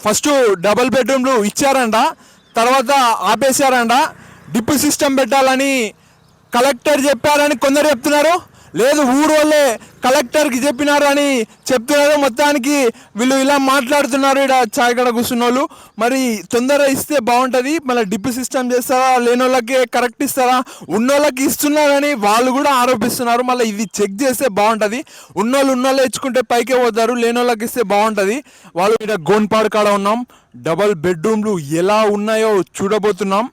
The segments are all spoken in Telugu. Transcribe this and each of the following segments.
ఫస్ట్ డబుల్ బెడ్రూమ్లు ఇచ్చారంట, తర్వాత ఆపేశారంట. డిప్ సిస్టమ్ పెట్టాలని కలెక్టర్ చెప్పారని కొందరు చెప్తున్నారు. లేదు, ఊరు వాళ్ళే కలెక్టర్కి చెప్పినారు అని చెప్తున్నారు. మొత్తానికి వీళ్ళు ఇలా మాట్లాడుతున్నారు. ఇక్కడ చాయ్ కడ కూర్చున్న వాళ్ళు. మరి తొందరగా ఇస్తే బాగుంటుంది. మళ్ళీ డిప్ సిస్టమ్ చేస్తారా, లేని వాళ్ళకి కరెక్ట్ ఇస్తారా? ఉన్నోళ్ళకి ఇస్తున్నారని వాళ్ళు కూడా ఆరోపిస్తున్నారు. మళ్ళీ ఇది చెక్ చేస్తే బాగుంటుంది. ఉన్నోళ్ళు ఇచ్చుకుంటే పైకే పోతారు, లేని వాళ్ళకి ఇస్తే బాగుంటుంది. వాళ్ళు ఇక్కడ గోన్పాడు కాడ ఉన్నాం. డబల్ బెడ్రూమ్లు ఎలా ఉన్నాయో చూడబోతున్నాం.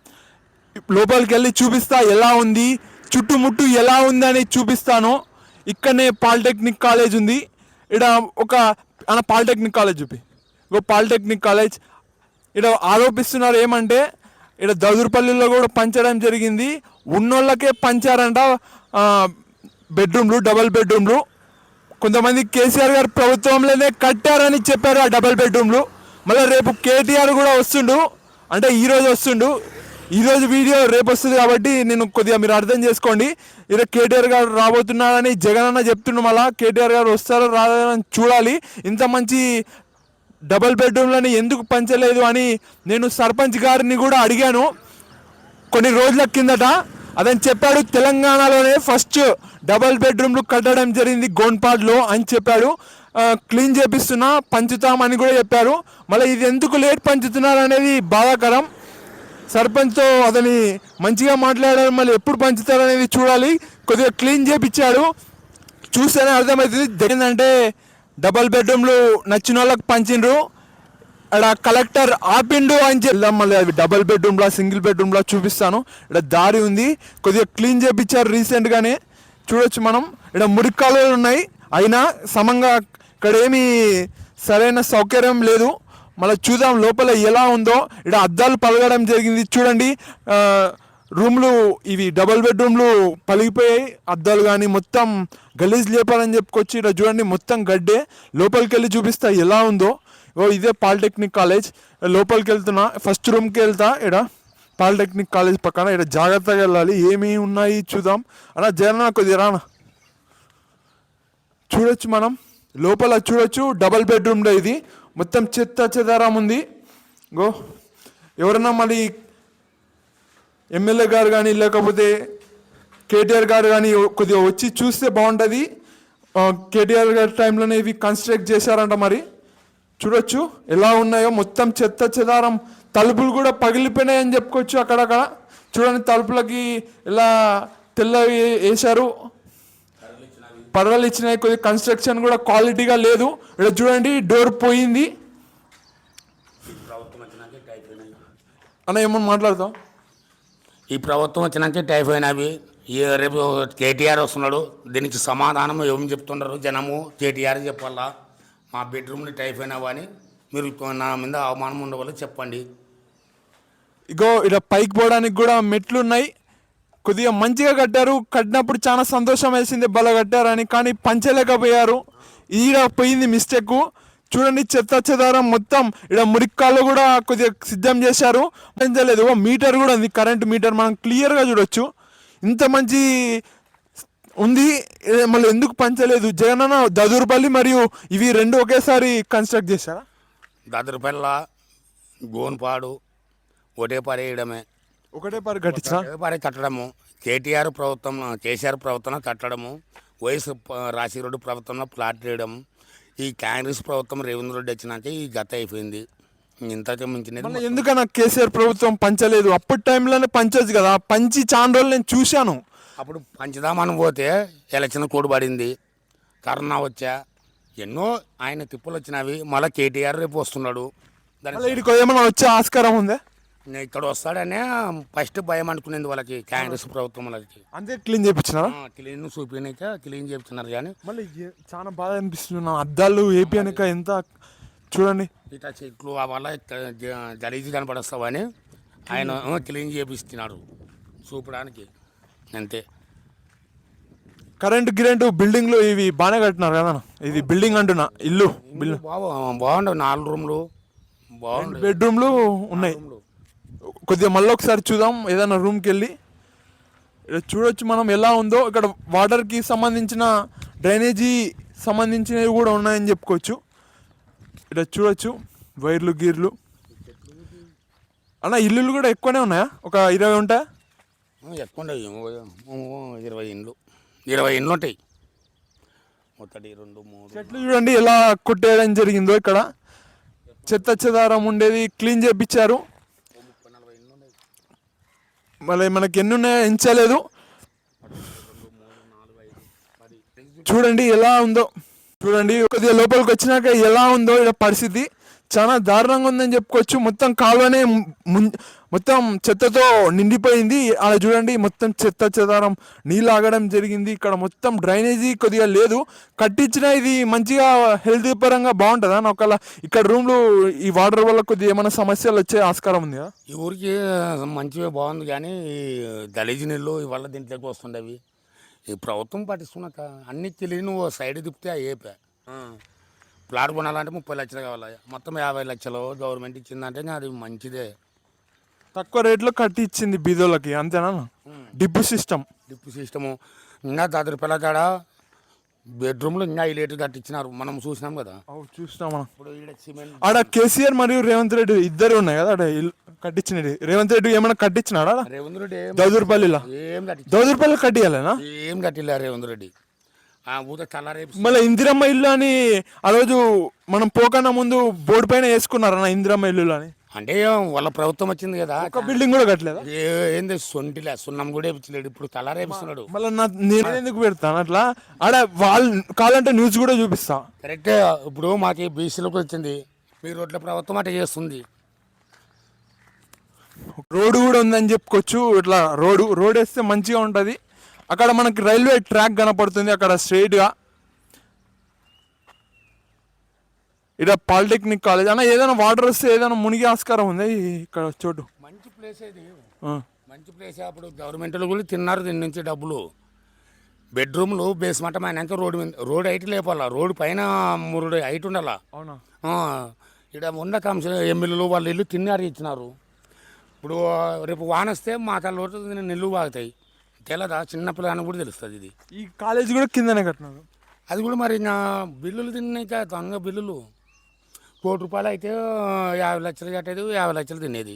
లోపలికి వెళ్ళి చూపిస్తా ఎలా ఉంది, చుట్టుముట్టు ఎలా ఉందని చూపిస్తాను. ఇక్కడనే పాలిటెక్నిక్ కాలేజ్ ఉంది. ఇక్కడ ఒక పాలిటెక్నిక్ కాలేజ్ చూపి, పాలిటెక్నిక్ కాలేజ్. ఇక్కడ ఆరోపిస్తున్నారు ఏమంటే, ఇక్కడ దదురుపల్లిలో కూడా పంచడం జరిగింది. ఉన్నోళ్ళకే పంచారంట బెడ్రూమ్లు, డబల్ బెడ్రూమ్లు. కొంతమంది కేసీఆర్ గారు ప్రభుత్వంలోనే కట్టారని చెప్పారు ఆ డబల్ బెడ్రూమ్లు. మళ్ళీ రేపు కేటీఆర్ కూడా వస్తుండు, అంటే ఈరోజు వస్తుండు. ఈరోజు వీడియో రేపు వస్తుంది కాబట్టి నేను కొద్దిగా మీరు అర్థం చేసుకోండి. ఇలా కేటీఆర్ గారు రాబోతున్నారని జగన్ అన్న చెప్తుండు. మళ్ళీ కేటీఆర్ గారు వస్తారో రాదని చూడాలి. ఇంత మంచి డబల్ బెడ్రూమ్లని ఎందుకు పంచలేదు అని నేను సర్పంచ్ గారిని కూడా అడిగాను కొన్ని రోజుల కిందట. అదని చెప్పాడు, తెలంగాణలోనే ఫస్ట్ డబల్ బెడ్రూమ్లు కట్టడం జరిగింది గోన్పాడ్లో అని చెప్పాడు. క్లీన్ చేపిస్తున్నా, పంచుతామని కూడా చెప్పారు. మళ్ళీ ఇది ఎందుకు లేట్ పంచుతున్నారు అనేది బాధాకరం. సర్పంచ్తో అతని మంచిగా మాట్లాడారు, మళ్ళీ ఎప్పుడు పంచుతారు అనేది చూడాలి. కొద్దిగా క్లీన్ చేపించాడు, చూస్తేనే అర్థమవుతుంది. ఏంటంటే డబల్ బెడ్రూమ్లు నచ్చిన వాళ్ళకి పంచిండ్రు, ఇక్కడ కలెక్టర్ ఆపిండు అని చెప్దాం. మళ్ళీ అవి డబల్ బెడ్రూమ్లా సింగిల్ బెడ్రూమ్లా చూపిస్తాను. ఇక్కడ దారి ఉంది, కొద్దిగా క్లీన్ చేపించారు రీసెంట్గానే, చూడొచ్చు మనం. ఇక్కడ మురికి కాలువలు ఉన్నాయి, అయినా సమంగా ఇక్కడ ఏమీ సరైన సౌకర్యం లేదు. మళ్ళీ చూద్దాం లోపల ఎలా ఉందో. ఇక్కడ అద్దాలు పలగడం జరిగింది చూడండి. రూమ్లు ఇవి డబల్ బెడ్రూమ్లు పలిగిపోయాయి, అద్దాలు కానీ మొత్తం గలీజ్ లేపాలని చెప్పుకొచ్చి. ఇక్కడ చూడండి మొత్తం గడ్డే. లోపలికి వెళ్ళి చూపిస్తా ఎలా ఉందో. ఇదే పాలిటెక్నిక్ కాలేజ్. లోపలికి వెళ్తున్నా, ఫస్ట్ రూమ్కి వెళ్తా. ఇక్కడ పాలిటెక్నిక్ కాలేజ్ పక్కన. ఇక్కడ జాగ్రత్తగా వెళ్ళాలి, ఏమేమి ఉన్నాయి చూద్దాం. అలా జగన్ కొద్దిగా రానా, చూడొచ్చు మనం లోపల చూడొచ్చు. డబల్ బెడ్రూమ్లో ఇది మొత్తం చెత్త చెదారం ఉంది. ఎవరన్నా మళ్ళీ ఎమ్మెల్యే గారు కానీ లేకపోతే కేటీఆర్ గారు కానీ కొద్దిగా వచ్చి చూస్తే బాగుంటుంది. కేటీఆర్ గారి టైంలోనే ఇవి కన్స్ట్రక్ట్ చేశారంట. మరి చూడొచ్చు ఎలా ఉన్నాయో, మొత్తం చెత్త చెదారం. తలుపులు కూడా పగిలిపోయినాయని చెప్పుకోవచ్చు. అక్కడక్కడ చూడండి, తలుపులకి ఇలా తెల్లవి వేశారు, పర్వాలు ఇచ్చినాయి. కొద్దిగా కన్స్ట్రక్షన్ కూడా క్వాలిటీగా లేదు. ఇక్కడ చూడండి డోర్ పోయింది. అన్న ఏమన్నా మాట్లాడతాం? ఈ ప్రభుత్వం వచ్చినాక టైఫాయిడ్ రేపు కేటీఆర్ వస్తున్నాడు, దీనికి సమాధానం ఏం చెప్తున్నారు జనము? కేటీఆర్ చెప్పాలా మా బెడ్రూమ్ని టైఫాయిడ్ అని మీరు నా మీద అవమానం ఉండవాళ్ళు చెప్పండి. ఇక్కడ పైకి పోవడానికి కూడా మెట్లు ఉన్నాయి. కొద్దిగా మంచిగా కట్టారు, కట్టినప్పుడు చాలా సంతోషం వేసింది బల కట్టారని. కానీ పంచలేకపోయారు, ఈడ పోయింది మిస్టేక్. చూడండి చెత్త చెదారం మొత్తం. ఇక్కడ మురిక్కాలు కూడా కొద్దిగా సిద్ధం చేశారు, పెంచలేదు. మీటర్ కూడా ఉంది, కరెంట్ మీటర్, మనం క్లియర్గా చూడొచ్చు. ఇంత మంచి ఉంది, మళ్ళీ ఎందుకు పంచలేదు? జగనన్న దదురుపల్లి మరియు ఇవి రెండు ఒకేసారి కన్స్ట్రక్ట్ చేశారా? దదురుపల్ల గోన్పాడు ఒకటే పరేయడమే, ఒకటే పరి కట్టడము. కేటీఆర్ ప్రభుత్వం, కేసీఆర్ ప్రభుత్వం కట్టడము, వైఎస్ రాజశేఖర ప్రభుత్వంలో ప్లాట్ వేయడం. ఈ కాంగ్రెస్ ప్రభుత్వం రేవంత్ రెడ్డి వచ్చినాక ఈ గత అయిపోయింది. ఇంతకే మించినది ఎందుకన్నా కేసీఆర్ ప్రభుత్వం పంచలేదు? అప్పటి టైంలోనే పంచవచ్చు కదా, పంచి చాలా రోజులు నేను చూశాను. అప్పుడు పంచుదామని పోతే ఎలక్షన్ కోడ్ పడింది, కరోనా వచ్చా, ఎన్నో ఆయన తిప్పులు వచ్చినవి. మళ్ళీ కేటీఆర్ రేపు వస్తున్నాడు, దానికి ఏమైనా వచ్చే ఆస్కారం ఉందా? ఇక్కడ వస్తాడనే ఫస్ట్ భయం అనుకునేది వాళ్ళకి, కాంగ్రెస్ ప్రభుత్వం వాళ్ళకి. అంతే క్లీన్ చేయించినారా? క్లీన్ చూపినాక క్లీన్ చేయించినారు. కానీ మళ్ళీ చాలా బాధ అనిపిస్తుంది. అద్దాలు ఏపీ అనక ఎంత చూడండి, ఇట్లా చెట్లు వల్ల గలీజు కనపడస్తావని ఆయన క్లీన్ చేపిస్తున్నాడు చూపడానికి, అంతే. కరెంటు బిల్డింగ్లు ఇవి బాగానే కట్టినారు కదా. ఇది బిల్డింగ్ అంటున్నా, ఇల్లు బాగుండవు. 4 రూమ్లు బాగుండు, బెడ్రూమ్లు ఉన్నాయి. కొద్దిగా మళ్ళీ ఒకసారి చూద్దాం ఏదైనా రూమ్కి వెళ్ళి. ఇక్కడ చూడొచ్చు మనం ఎలా ఉందో. ఇక్కడ వాటర్కి సంబంధించిన డ్రైనేజీ సంబంధించినవి కూడా ఉన్నాయని చెప్పుకోవచ్చు. ఇక్కడ చూడొచ్చు. వైర్లు గీర్లు అన్న. ఇల్లులు కూడా ఎక్కువనే ఉన్నాయా? ఒక 20 ఉంటాయా? ఎక్కువ ఉండవు 20 ఇండ్లు 20 ఇండ్లు ఉంటాయి. 1 2 3 చెట్లు చూడండి ఎలా కొట్టేయడం జరిగిందో. ఇక్కడ చెత్త చెదారం ఉండేది క్లీన్ చేపించారు. 30 40 ఇండ్లు ఉన్నాయి. మళ్ళీ మనకి ఎన్ని ఉన్నాయో ఎంచలేదు. 2 3 4 5 10 చూడండి ఎలా ఉందో. చూడండి కొద్దిగా లోపలికి వచ్చినాక ఎలా ఉందో ఇక్కడ పరిస్థితి. చాలా దారుణంగా ఉందని చెప్పుకోవచ్చు. మొత్తం కాలువనే మొత్తం చెత్తతో నిండిపోయింది. అలా చూడండి మొత్తం చెత్త చెదారం నీళ్ళు ఆగడం జరిగింది. ఇక్కడ మొత్తం డ్రైనేజీ కొద్దిగా లేదు. కట్టించిన ఇది మంచిగా హెల్తీ పరంగా బాగుంటుందా? ఒకవేళ ఇక్కడ రూమ్లు ఈ వాటర్ వల్ల కొద్దిగా ఏమైనా సమస్యలు వచ్చే ఆస్కారం ఉంది కదా? ఈ ఊరికి మంచిగా బాగుంది కానీ ఈ గలీజీ నీళ్ళు ఇవాళ దీంట్లోకి వస్తుండేవి. ఈ ప్రభుత్వం పట్టిస్తున్నక అన్ని తెలియని నువ్వు సైడ్ తిప్పితే అయిపోయా. ప్లాట్ కొనాలంటే 30 లక్షలు కావాలి, మొత్తం 50 లక్షలు గవర్నమెంట్ ఇచ్చిందంటే ఇంకా అది మంచిదే. తక్కువ రేట్లో కట్టి ఇచ్చింది బీదోళ్ళకి, అంతేనా? డిప్పు సిస్టమ్ సిస్టము ఇంకా 10 రూపాయల కాడ బెడ్రూమ్లో ఇంకా హైలైట్ కట్టించినారు. మనం చూసినాం కదా. చూసినాం మనం. ఇప్పుడు ఈడ సిమెంట్ ఆడ కేసీఆర్ మరియు రేవంత్ రెడ్డి ఇద్దరు ఉన్నాయి కదా ఆడ కట్టించినది. రేవంత్ రెడ్డి ఏమైనా కట్టించినాడా? రేవంత్ రెడ్డి దౌదూర్పల్లిలో ఏం కట్టి దౌదూర్పల్లి కట్టియాలేనా? ఏం కట్టిలే రేవంత్ రెడ్డి. ఊత చల్లారేపు మళ్ళీ ఇందిరమ్మ ఇల్లు అని ఆ రోజు మనం పోకన్నా ముందు బోర్డు పైన వేసుకున్నారన్న ఇందిరమ్మ ఇల్లు అని. అంటే వాళ్ళ ప్రభుత్వం వచ్చింది కదా, ఒక బిల్డింగ్ కూడా కట్టలేదా? ఏంది సొంటిలే సున్నం కూడా వేపించలేడు. ఇప్పుడు తలారేపిస్తున్నాడు. మళ్ళీ నేను ఎందుకు పెడతాను అట్లా? ఆడ వాళ్ళు కావాలంటే న్యూస్ కూడా చూపిస్తా. కరెక్టే. ఇప్పుడు మాకు బీసీలకు వచ్చింది, మీ రోడ్ల ప్రభుత్వం అట్లా చేస్తుంది. రోడ్డు కూడా ఉందని చెప్పుకోవచ్చు. ఇట్లా రోడ్ వేస్తే మంచిగా ఉంటుంది. అక్కడ మనకి రైల్వే ట్రాక్ కనపడుతుంది అక్కడ స్ట్రైట్గా. ఇక్కడ పాలిటెక్నిక్ కాలేజ్ అన్న. ఏదైనా వాటర్ వస్తే ఏదైనా మునిగి ఆస్కారం ఉంది ఇక్కడ చోటు? మంచి ప్లేస్ ఇది, మంచి ప్లేస్. అప్పుడు గవర్నమెంట్లో కూడా తిన్నారు దీని నుంచి డబ్బులు. బెడ్రూమ్లు బేస్మెంట్ అయినాక రోడ్ హైట్ లేపాల, రోడ్డు పైన 3 హైట్ ఉండాలా. అవునా? ఇక్కడ ఉన్న కమిషన్ ఎమ్మెల్యేలు వాళ్ళ ఇల్లు తిన్నారు ఇచ్చినారు. ఇప్పుడు రేపు వాన వస్తే మా తల నిల్లు బాగుతాయి. తెలదా? చిన్నపిల్లగానికి కూడా తెలుస్తుంది ఇది. ఈ కాలేజ్ కూడా కిందనే కట్టినారు. అది కూడా మరి నా బిల్లులు తిన్నాయి కదా, దొంగ బిల్లులు. 1 కోటి రూపాయలు అయితే 50 లక్షలు కట్టేది, 50 లక్షలు తినేది.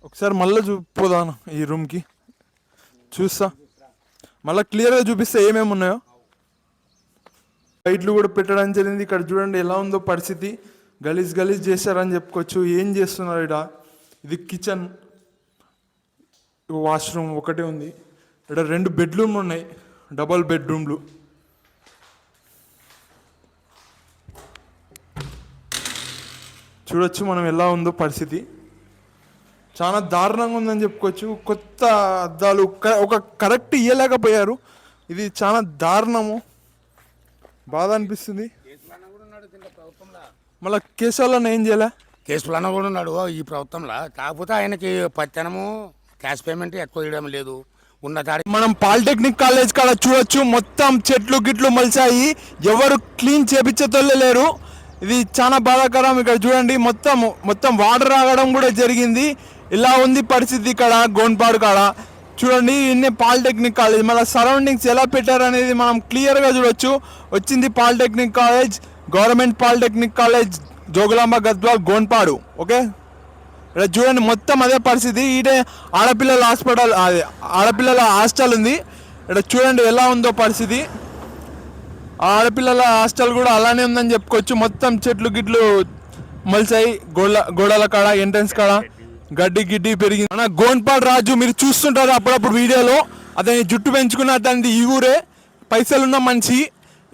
ఒకసారి మళ్ళీ పోదాను ఈ రూమ్కి, చూస్తా మళ్ళీ క్లియర్గా చూపిస్తే ఏమేమి ఉన్నాయో. లైట్లు కూడా పెట్టడం జరిగింది. ఇక్కడ చూడండి ఎలా ఉందో పరిస్థితి. గలీజ్ చేశారని చెప్పుకోవచ్చు. ఏం చేస్తున్నారు ఇక్కడ? ఇది కిచెన్, వాష్రూమ్ ఒకటే ఉంది. ఇక్కడ 2 బెడ్రూమ్లు ఉన్నాయి, డబల్ బెడ్రూమ్లు. చూడొచ్చు మనం ఎలా ఉందో పరిస్థితి. చాలా దారుణంగా ఉందని చెప్పుకోవచ్చు. కొత్త అద్దాలు ఒక కరెక్ట్ ఇయ్యలేకపోయారు. ఇది చాలా దారుణము, బాధ అనిపిస్తుంది. మళ్ళీ కేసులను ఏం చేయలే? కేసు ప్లాన్ కూడా ఉన్నాడు ఈ ప్రభుత్వంలో. కాకపోతే ఆయనకి పత్తనము క్యాష్ పేమెంట్ ఎక్కువ ఇవ్వడం లేదు. ఉన్న దాడి మనం పాలిటెక్నిక్ కాలేజ్ కాడ చూడొచ్చు. మొత్తం చెట్లు గిట్లు మలిచాయి, ఎవరు క్లీన్ చేపించేతోళ్ళే లేరు. ఇది చాలా బాధాకరం. ఇక్కడ చూడండి మొత్తం వాటర్ ఆగడం కూడా జరిగింది. ఇలా ఉంది పరిస్థితి ఇక్కడ గోన్పాడు కాడ. చూడండి ఇన్ని పాలిటెక్నిక్ కాలేజ్, మళ్ళీ సరౌండింగ్స్ ఎలా పెట్టారు అనేది మనం క్లియర్గా చూడొచ్చు. వచ్చింది polytechnic college, government polytechnic college, Jogulamba Gadwal, Gonpadu. Okay, ఇక్కడ చూడండి మొత్తం అదే పరిస్థితి. ఇదే ఆడపిల్లల హాస్పిటల్, అదే ఆడపిల్లల హాస్టల్ ఉంది. ఇక్కడ చూడండి ఎలా ఉందో పరిస్థితి. ఆడపిల్లల హాస్టల్ కూడా అలానే ఉందని చెప్పుకోవచ్చు. మొత్తం చెట్లు గిట్లు మలిసాయి. గోడల కాడ, ఎంట్రన్స్ కాడ గడ్డి పెరిగింది. మన గోన్పాడు రాజు మీరు చూస్తుంటారు అప్పుడప్పుడు వీడియోలో. అతని జుట్టు పెంచుకున్న అతనిది ఈ ఊరే, పైసలున్న మనిషి.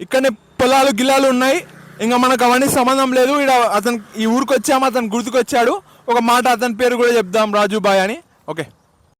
ఇక్కడనే పొలాలు గిలాలు ఉన్నాయి. ఇంకా మనకు అవన్నీ సంబంధం లేదు. ఇక్కడ అతను ఈ ఊరికి వచ్చాము, అతను గుర్తుకొచ్చాడు. ఒక మాట అతని పేరు కూడా చెప్దాం, రాజుబాయ్ అని. ఓకే.